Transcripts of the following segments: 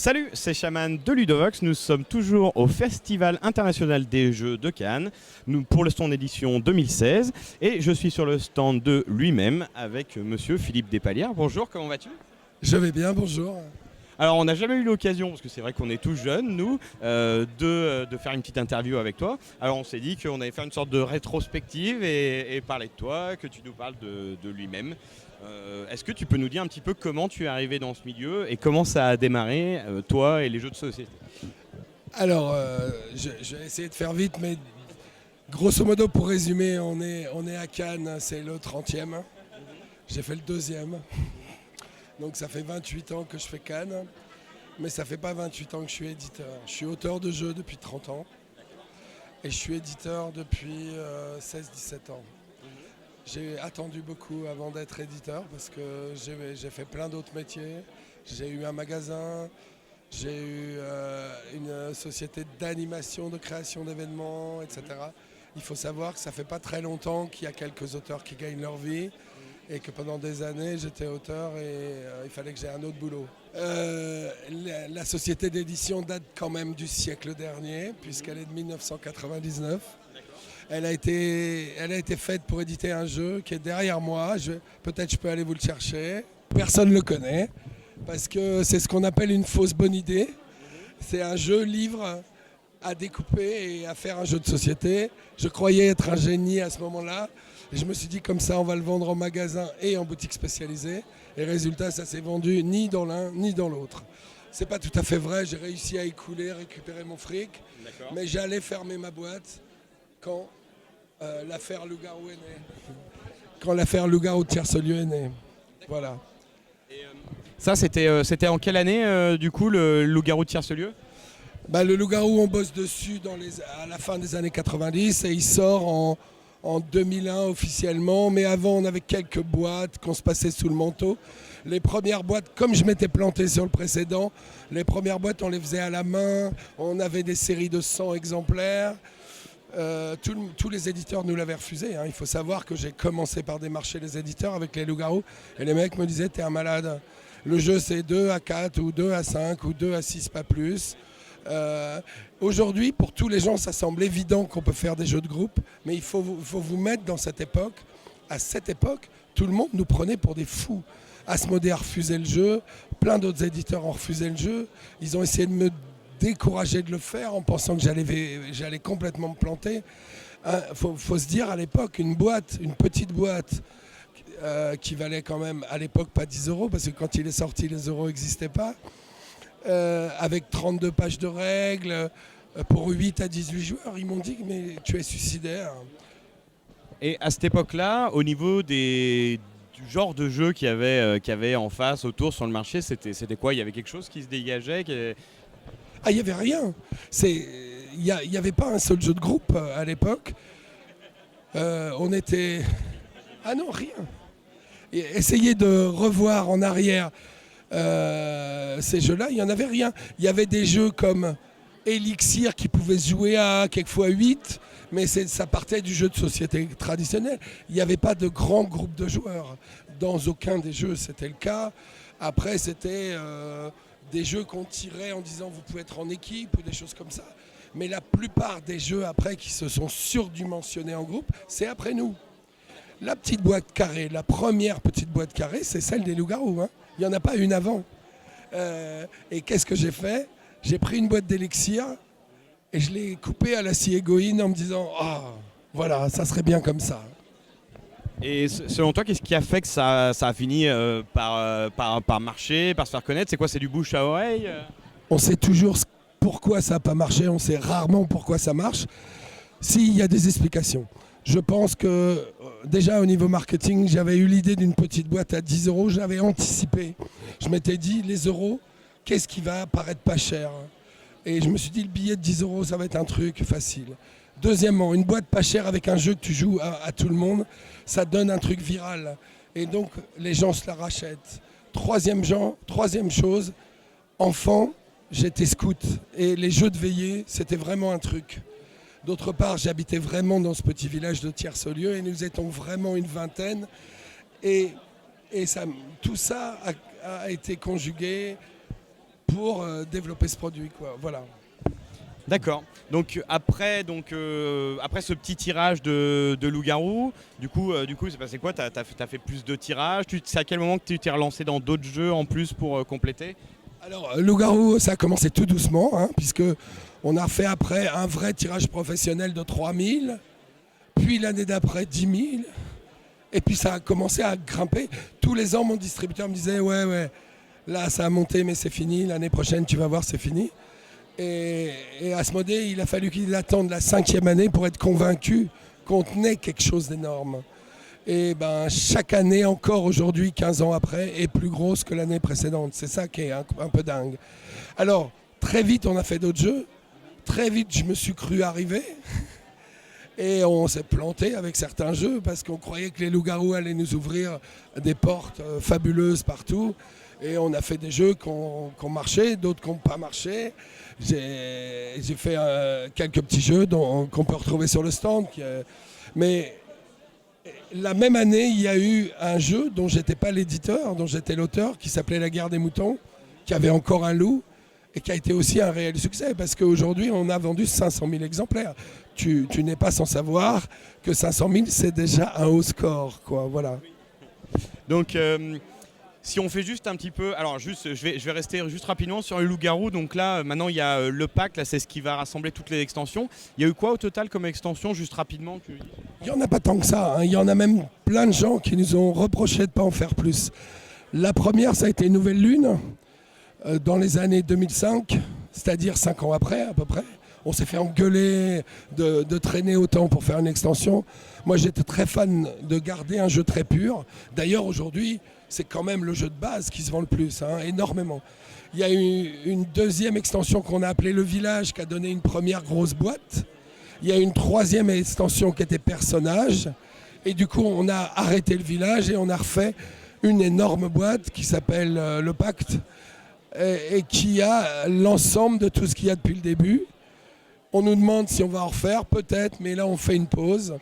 Salut, c'est Chaman de Ludovox. Nous sommes toujours au Festival international des jeux de Cannes, pour le stand édition 2016. Et je suis sur le stand de lui-même avec monsieur Philippe Despalières. Bonjour, comment vas-tu? Je vais bien, bonjour. Alors, on n'a jamais eu l'occasion, parce que c'est vrai qu'on est tous jeunes, nous, de faire une petite interview avec toi. Alors, on s'est dit qu'on allait faire une sorte de rétrospective et parler de toi, que tu nous parles de lui-même. Est-ce que tu peux nous dire un petit peu comment tu es arrivé dans ce milieu et comment ça a démarré, toi et les jeux de société? Alors, je vais essayer de faire vite, mais grosso modo, pour résumer, on est à Cannes, c'est le 30e. J'ai fait le 2e. Donc ça fait 28 ans que je fais Cannes, mais ça fait pas 28 ans que je suis éditeur. Je suis auteur de jeux depuis 30 ans et je suis éditeur depuis 16-17 ans. J'ai attendu beaucoup avant d'être éditeur parce que j'ai fait plein d'autres métiers. J'ai eu un magasin, j'ai eu une société d'animation, de création d'événements, etc. Il faut savoir que ça fait pas très longtemps qu'il y a quelques auteurs qui gagnent leur vie et que pendant des années j'étais auteur et il fallait que j'ai un autre boulot. La société d'édition date quand même du siècle dernier puisqu'elle est de 1999. Elle a été faite pour éditer un jeu qui est derrière moi. Peut-être je peux aller vous le chercher. Personne ne le connaît parce que c'est ce qu'on appelle une fausse bonne idée. C'est un jeu livre à découper et à faire un jeu de société. Je croyais être un génie à ce moment-là. Et je me suis dit comme ça on va le vendre en magasin et en boutique spécialisée. Et résultat, ça s'est vendu ni dans l'un ni dans l'autre. C'est pas tout à fait vrai, j'ai réussi à écouler, récupérer mon fric. D'accord. Mais j'allais fermer ma boîte quand l'affaire Loup-Garou est née. Quand l'affaire Loup-Garou de Tierce-Lieu est née. Voilà. Et, ça, c'était en quelle année, du coup, le Loup-Garou de Tierce-Lieu? Le Loup-Garou, on bosse dessus à la fin des années 90 et il sort en 2001 officiellement. Mais avant, on avait quelques boîtes qu'on se passait sous le manteau. Les premières boîtes, comme je m'étais planté sur le précédent, les premières boîtes, on les faisait à la main. On avait des séries de 100 exemplaires. Tous les éditeurs nous l'avaient refusé. Il faut savoir que j'ai commencé par démarcher les éditeurs avec les loups-garous et les mecs me disaient t'es un malade. Le jeu c'est 2 à 4 ou 2 à 5 ou 2 à 6, pas plus. Aujourd'hui, pour tous les gens, ça semble évident qu'on peut faire des jeux de groupe, mais il faut vous mettre dans cette époque. À cette époque, tout le monde nous prenait pour des fous. Asmodée a refusé le jeu, plein d'autres éditeurs ont refusé le jeu. Ils ont essayé de me décourager de le faire en pensant que j'allais complètement me planter. Faut se dire à l'époque, une petite boîte qui valait quand même à l'époque pas 10 euros, parce que quand il est sorti, les euros n'existaient pas. Avec 32 pages de règles, pour 8 à 18 joueurs, ils m'ont dit mais tu es suicidaire. Et à cette époque-là, au niveau du genre de jeu qu'il y avait en face, autour, sur le marché, c'était quoi? Il y avait quelque chose qui se dégageait il n'y avait rien. Il n'y avait pas un seul jeu de groupe à l'époque. On était... Ah non, rien. Essayez de revoir en arrière ces jeux-là, il n'y en avait rien. Il y avait des jeux comme Elixir qui pouvaient se jouer à quelquefois 8, mais ça partait du jeu de société traditionnel. Il n'y avait pas de grands groupes de joueurs. Dans aucun des jeux, c'était le cas. Après, c'était des jeux qu'on tirait en disant vous pouvez être en équipe ou des choses comme ça. Mais la plupart des jeux après qui se sont surdimensionnés en groupe, c'est après nous. La petite boîte carrée, la première petite boîte carrée, c'est celle des loups-garous. Il n'y en a pas une avant. Et qu'est-ce que j'ai fait? J'ai pris une boîte d'élixir et je l'ai coupée à la scie égoïne en me disant voilà, ça serait bien comme ça. Et selon toi, qu'est-ce qui a fait que ça a fini par marcher, par se faire connaître? C'est quoi? C'est du bouche à oreille? On sait toujours pourquoi ça n'a pas marché, on sait rarement pourquoi ça marche. S'il y a des explications. Je pense que déjà au niveau marketing, j'avais eu l'idée d'une petite boîte à 10 euros, j'avais anticipé. Je m'étais dit, les euros, qu'est-ce qui va paraître pas cher? Et je me suis dit, le billet de 10 euros, ça va être un truc facile. Deuxièmement, une boîte pas chère avec un jeu que tu joues à tout le monde, ça donne un truc viral. Et donc, les gens se la rachètent. Troisième chose, enfant, j'étais scout. Et les jeux de veillée, c'était vraiment un truc. D'autre part, j'habitais vraiment dans ce petit village de Tierce-Lieu et nous étions vraiment une vingtaine. Et tout ça a été conjugué pour développer ce produit, quoi. Voilà. D'accord. Donc après ce petit tirage de Loup-Garou, du coup c'est passé quoi? T'as fait plus de tirages? C'est à quel moment que tu t'es relancé dans d'autres jeux en plus pour compléter? Alors, Loup-Garou, ça a commencé tout doucement, hein, puisque on a fait après un vrai tirage professionnel de 3000, puis l'année d'après 10 000, et puis ça a commencé à grimper. Tous les ans, mon distributeur me disait ouais, là ça a monté, mais c'est fini, l'année prochaine tu vas voir, c'est fini. Et Asmodée, il a fallu qu'il attende la 5e année pour être convaincu qu'on tenait quelque chose d'énorme. Et ben, chaque année, encore aujourd'hui, 15 ans après, est plus grosse que l'année précédente. C'est ça qui est un peu dingue. Alors, très vite, on a fait d'autres jeux. Très vite, je me suis cru arriver. Et on s'est planté avec certains jeux parce qu'on croyait que les loups-garous allaient nous ouvrir des portes fabuleuses partout. Et on a fait des jeux qui ont marché, d'autres qui n'ont pas marché. J'ai fait quelques petits jeux qu'on peut retrouver sur le stand. Mais la même année, il y a eu un jeu dont j'étais pas l'éditeur, dont j'étais l'auteur, qui s'appelait La Guerre des Moutons, qui avait encore un loup et qui a été aussi un réel succès parce qu'aujourd'hui, on a vendu 500 000 exemplaires. Tu n'es pas sans savoir que 500 000, c'est déjà un haut score, quoi. Voilà. Donc, si on fait juste un petit peu, alors juste, je vais rester juste rapidement sur le loup-garou. Donc là, maintenant, il y a le pack, là, c'est ce qui va rassembler toutes les extensions. Il y a eu quoi au total comme extension, juste rapidement? Il n'y en a pas tant que ça, hein. Il y en a même plein de gens qui nous ont reproché de ne pas en faire plus. La première, ça a été Nouvelle Lune, dans les années 2005, c'est-à-dire 5 ans après à peu près. On s'est fait engueuler de traîner autant pour faire une extension. Moi, j'étais très fan de garder un jeu très pur. D'ailleurs, aujourd'hui, c'est quand même le jeu de base qui se vend le plus, hein, énormément. Il y a eu une deuxième extension qu'on a appelée Le Village, qui a donné une première grosse boîte. Il y a une troisième extension qui était Personnage. Et du coup, on a arrêté Le Village et on a refait une énorme boîte qui s'appelle Le Pacte et qui a l'ensemble de tout ce qu'il y a depuis le début. On nous demande si on va en refaire, peut-être, mais là, on fait une pause.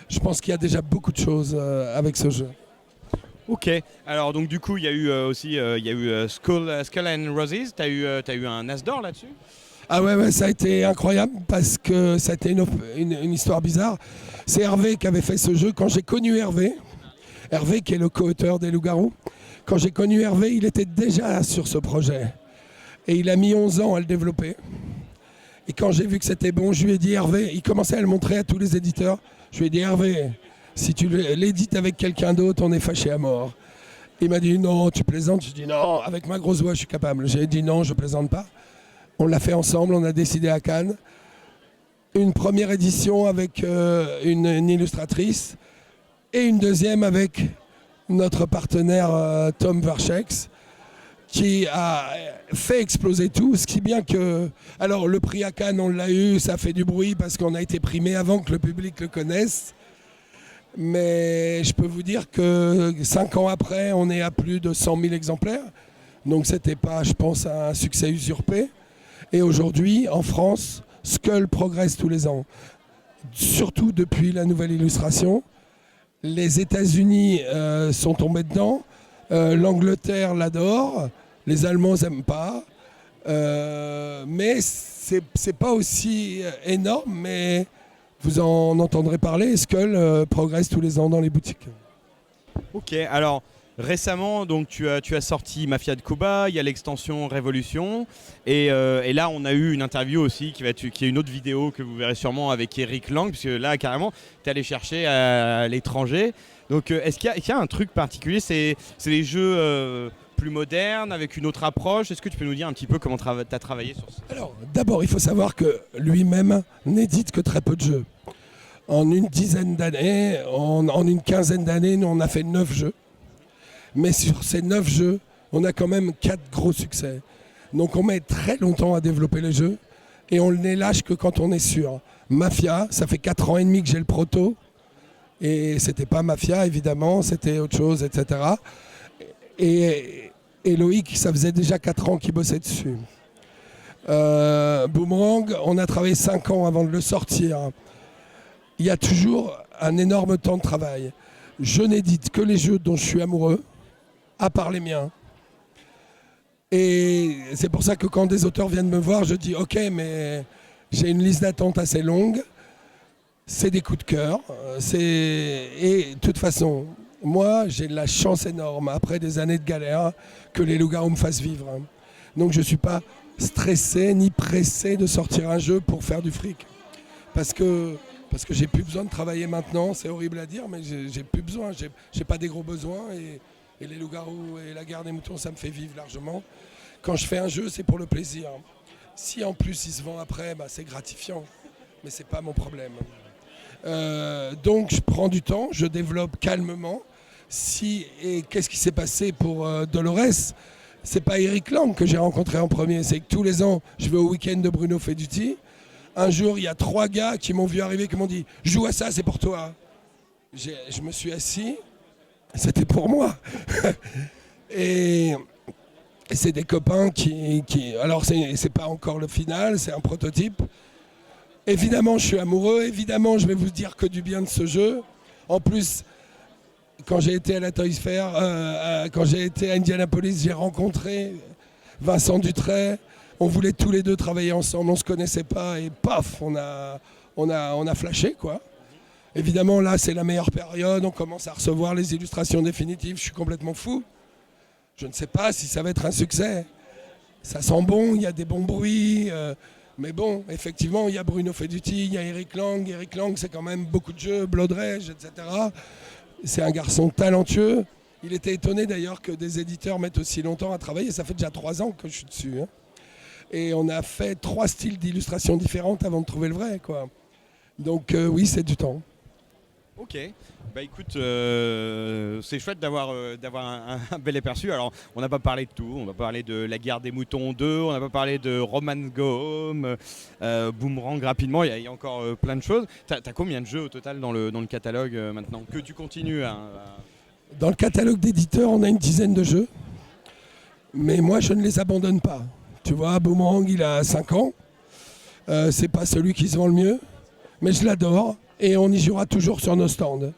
Je pense qu'il y a déjà beaucoup de choses avec ce jeu. Ok, alors donc du coup il y a eu aussi Skull and Roses, t'as eu un As d'or là-dessus? Ah ouais, ça a été incroyable parce que ça a été une histoire bizarre. C'est Hervé qui avait fait ce jeu. Quand j'ai connu Hervé qui est le co-auteur des Loups-Garous, quand j'ai connu Hervé, il était déjà sur ce projet. Et il a mis 11 ans à le développer. Et quand j'ai vu que c'était bon, je lui ai dit Hervé, il commençait à le montrer à tous les éditeurs. Je lui ai dit Hervé, si tu l'édites avec quelqu'un d'autre, on est fâché à mort. Il m'a dit non, tu plaisantes. Je dis non, avec ma grosse voix, je suis capable. J'ai dit non, je plaisante pas. On l'a fait ensemble, on a décidé à Cannes. Une première édition avec une illustratrice et une deuxième avec notre partenaire Tom Varchex qui a fait exploser tout, ce qui est bien que... Alors le prix à Cannes, on l'a eu, ça fait du bruit parce qu'on a été primé avant que le public le connaisse. Mais je peux vous dire que 5 ans après, on est à plus de 100 000 exemplaires. Donc c'était pas, je pense, un succès usurpé. Et aujourd'hui, en France, Skull progresse tous les ans. Surtout depuis la nouvelle illustration. Les États-Unis sont tombés dedans. L'Angleterre l'adore. Les Allemands n'aiment pas. Mais c'est pas aussi énorme, mais... Vous en entendrez parler, Skull progresse tous les ans dans les boutiques. Ok, alors récemment donc, tu as sorti Mafia de Cuba, il y a l'extension Révolution, et là on a eu une interview aussi qui est une autre vidéo que vous verrez sûrement avec Eric Lang, puisque là carrément tu es allé chercher à l'étranger. Donc est-ce qu'il y a un truc particulier? C'est les jeux plus modernes, avec une autre approche. Est-ce que tu peux nous dire un petit peu comment tu as travaillé sur ça? Alors, d'abord, il faut savoir que lui-même n'édite que très peu de jeux. En une dizaine d'années, en une quinzaine d'années, nous, on a fait 9 jeux. Mais sur ces 9 jeux, on a quand même 4 gros succès. Donc on met très longtemps à développer les jeux et on ne les lâche que quand on est sûr. Mafia, ça fait 4 ans et demi que j'ai le proto. Et c'était pas Mafia, évidemment, c'était autre chose, etc. Et Loïc, ça faisait déjà 4 ans qu'il bossait dessus. Boomerang, on a travaillé 5 ans avant de le sortir. Il y a toujours un énorme temps de travail. Je n'édite que les jeux dont je suis amoureux, à part les miens. Et c'est pour ça que quand des auteurs viennent me voir, je dis ok, mais j'ai une liste d'attente assez longue, c'est des coups de cœur, et de toute façon, moi j'ai la chance énorme, après des années de galère, que les loups-garous me fassent vivre. Donc je ne suis pas stressé ni pressé de sortir un jeu pour faire du fric. Parce que j'ai plus besoin de travailler maintenant, c'est horrible à dire, mais j'ai plus besoin, j'ai pas des gros besoins, et les loups-garous et la guerre des moutons, ça me fait vivre largement. Quand je fais un jeu, c'est pour le plaisir. Si en plus il se vend après, bah, c'est gratifiant, mais c'est pas mon problème. Donc je prends du temps, je développe calmement. Et qu'est-ce qui s'est passé pour Dolores? C'est pas Eric Lang que j'ai rencontré en premier, c'est que tous les ans, je vais au week-end de Bruno Feduti. Un jour, il y a 3 gars qui m'ont vu arriver, qui m'ont dit « Joue à ça, c'est pour toi ». Je me suis assis, c'était pour moi. Et c'est des copains qui alors, c'est pas encore le final, c'est un prototype. Évidemment, je suis amoureux. Évidemment, je vais vous dire que du bien de ce jeu. En plus, quand j'ai été à la Toys Fair, quand j'ai été à Indianapolis, j'ai rencontré Vincent Dutray. On voulait tous les deux travailler ensemble, on ne se connaissait pas et paf, on a flashé quoi. Évidemment, là, c'est la meilleure période. On commence à recevoir les illustrations définitives. Je suis complètement fou. Je ne sais pas si ça va être un succès. Ça sent bon, il y a des bons bruits. Mais bon, effectivement, il y a Bruno Feduti, il y a Eric Lang. Eric Lang, c'est quand même beaucoup de jeux, Blood Rage, etc. C'est un garçon talentueux. Il était étonné d'ailleurs que des éditeurs mettent aussi longtemps à travailler. Ça fait déjà 3 ans que je suis dessus. Et on a fait 3 styles d'illustration différentes avant de trouver le vrai, quoi. Donc oui, c'est du temps. Ok, bah écoute, c'est chouette d'avoir un bel aperçu. Alors, on n'a pas parlé de tout, on va parler de La Guerre des Moutons 2, on n'a pas parlé de Romance Go Home, Boomerang rapidement, il y a encore plein de choses. T'as combien de jeux au total dans le catalogue maintenant, que tu continues à... Dans le catalogue d'éditeurs, on a une dizaine de jeux, mais moi je ne les abandonne pas. Tu vois, Boomerang, il a 5 ans, c'est pas celui qui se vend le mieux, mais je l'adore. Et on y jouera toujours sur nos stands.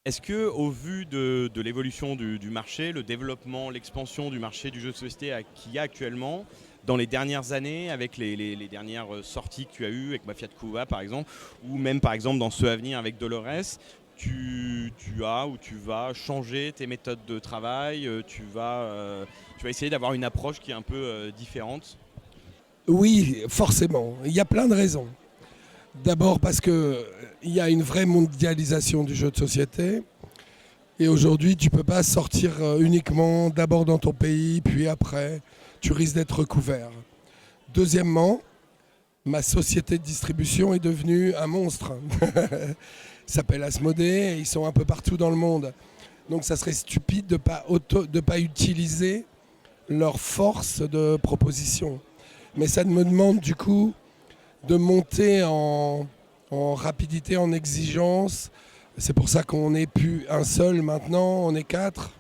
Est-ce que, au vu de l'évolution du marché, le développement, l'expansion du marché du jeu de société qu'il y a actuellement, dans les dernières années, avec les dernières sorties que tu as eues, avec Mafia de Cuba par exemple, ou même par exemple dans ceux à venir avec Dolores, tu vas changer tes méthodes de travail, tu vas essayer d'avoir une approche qui est un peu différente? Oui, forcément. Il y a plein de raisons. D'abord parce qu'il y a une vraie mondialisation du jeu de société. Et aujourd'hui, tu ne peux pas sortir uniquement d'abord dans ton pays, puis après, tu risques d'être recouvert. Deuxièmement, ma société de distribution est devenue un monstre. Ça s'appelle Asmodée et ils sont un peu partout dans le monde. Donc ça serait stupide de ne pas utiliser leur force de proposition. Mais ça me demande du coup de monter en rapidité, en exigence. C'est pour ça qu'on n'est plus un seul maintenant, on est 4.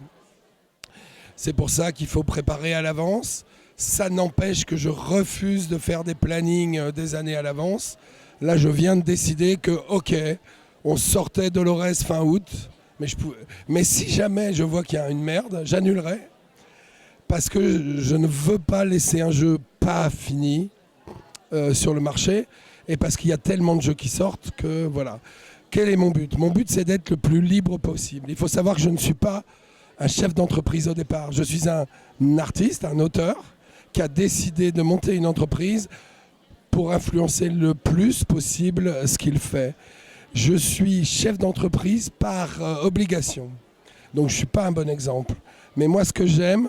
C'est pour ça qu'il faut préparer à l'avance. Ça n'empêche que je refuse de faire des plannings des années à l'avance. Là, je viens de décider que, ok, on sortait Dolores fin août, mais si jamais je vois qu'il y a une merde, j'annulerai. Parce que je ne veux pas laisser un jeu pas fini sur le marché, et parce qu'il y a tellement de jeux qui sortent que voilà. Quel est mon but? Mon but, c'est d'être le plus libre possible. Il faut savoir que je ne suis pas un chef d'entreprise au départ. Je suis un artiste, un auteur, qui a décidé de monter une entreprise pour influencer le plus possible ce qu'il fait. Je suis chef d'entreprise par obligation. Donc je ne suis pas un bon exemple. Mais moi, ce que j'aime,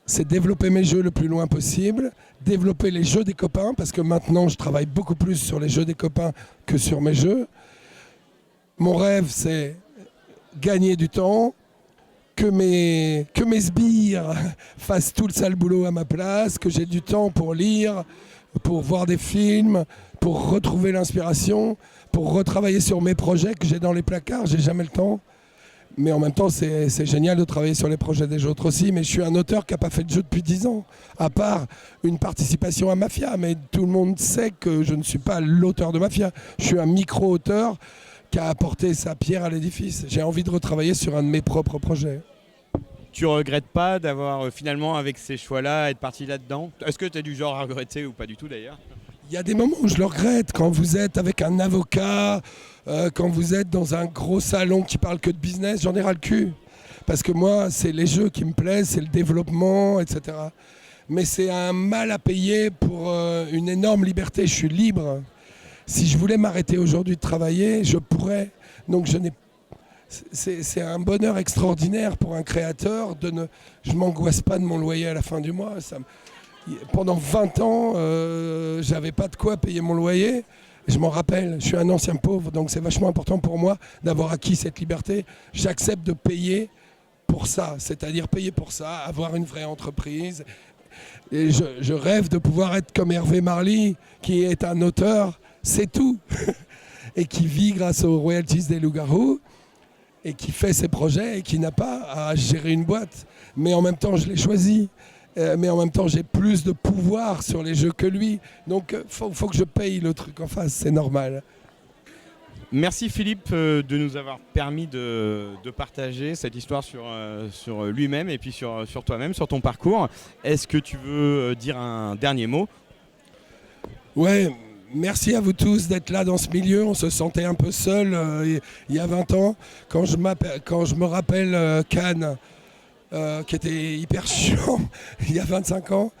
c'est développer mes jeux le plus loin possible, développer les jeux des copains, parce que maintenant je travaille beaucoup plus sur les jeux des copains que sur mes jeux. Mon rêve, c'est gagner du temps, que mes sbires fassent tout le sale boulot à ma place, que j'ai du temps pour lire, pour voir des films, pour retrouver l'inspiration, pour retravailler sur mes projets que j'ai dans les placards, j'ai jamais le temps. Mais en même temps, c'est génial de travailler sur les projets des autres aussi. Mais je suis un auteur qui n'a pas fait de jeu depuis 10 ans, à part une participation à Mafia. Mais tout le monde sait que je ne suis pas l'auteur de Mafia. Je suis un micro-auteur qui a apporté sa pierre à l'édifice. J'ai envie de retravailler sur un de mes propres projets. tu regrettes pas d'avoir finalement, avec ces choix-là, être parti là-dedans? Est-ce que tu es du genre à regretter ou pas du tout d'ailleurs? Il y a des moments où je le regrette, quand vous êtes avec un avocat, quand vous êtes dans un gros salon qui parle que de business, j'en ai ras le cul. Parce que moi, c'est les jeux qui me plaisent, c'est le développement, etc. Mais c'est un mal à payer pour une énorme liberté. Je suis libre. Si je voulais m'arrêter aujourd'hui de travailler, je pourrais. Donc c'est un bonheur extraordinaire pour un créateur. Je ne m'angoisse pas de mon loyer à la fin du mois. Pendant 20 ans, j'avais pas de quoi payer mon loyer. Je m'en rappelle, je suis un ancien pauvre, donc c'est vachement important pour moi d'avoir acquis cette liberté. J'accepte de payer pour ça, c'est-à-dire payer pour ça, avoir une vraie entreprise. Et je rêve de pouvoir être comme Hervé Marly, qui est un auteur, c'est tout, et qui vit grâce aux royalties des loups-garous, et qui fait ses projets, et qui n'a pas à gérer une boîte. Mais en même temps, je l'ai choisi. Mais en même temps, j'ai plus de pouvoir sur les jeux que lui. Donc, faut que je paye le truc en face, c'est normal. Merci Philippe de nous avoir permis de partager cette histoire sur lui-même et puis sur toi-même, sur ton parcours. Est-ce que tu veux dire un dernier mot? Ouais, merci à vous tous d'être là dans ce milieu. On se sentait un peu seul il y a 20 ans. Quand je me rappelle Cannes, qui était hyper chiant il y a 25 ans.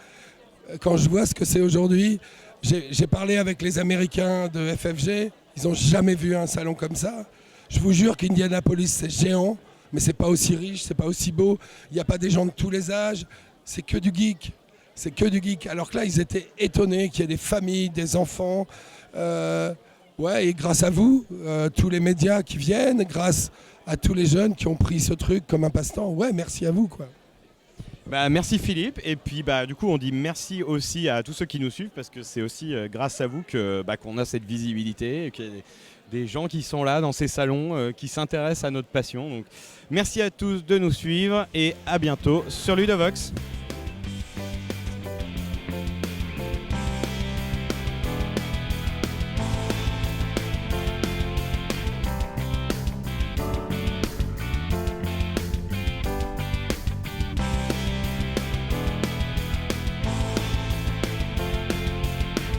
Quand je vois ce que c'est aujourd'hui, j'ai parlé avec les Américains de FFG, ils n'ont jamais vu un salon comme ça. Je vous jure qu'Indianapolis, c'est géant, mais c'est pas aussi riche, c'est pas aussi beau. Il n'y a pas des gens de tous les âges, c'est que du geek. C'est que du geek. Alors que là, ils étaient étonnés qu'il y ait des familles, des enfants. Ouais, et grâce à vous, tous les médias qui viennent, grâce à tous les jeunes qui ont pris ce truc comme un passe-temps. Ouais, merci à vous, quoi. Bah, merci Philippe, et puis du coup on dit merci aussi à tous ceux qui nous suivent parce que c'est aussi grâce à vous qu'on a cette visibilité, qu'il y a des gens qui sont là dans ces salons, qui s'intéressent à notre passion. Donc merci à tous de nous suivre et à bientôt sur Ludovox.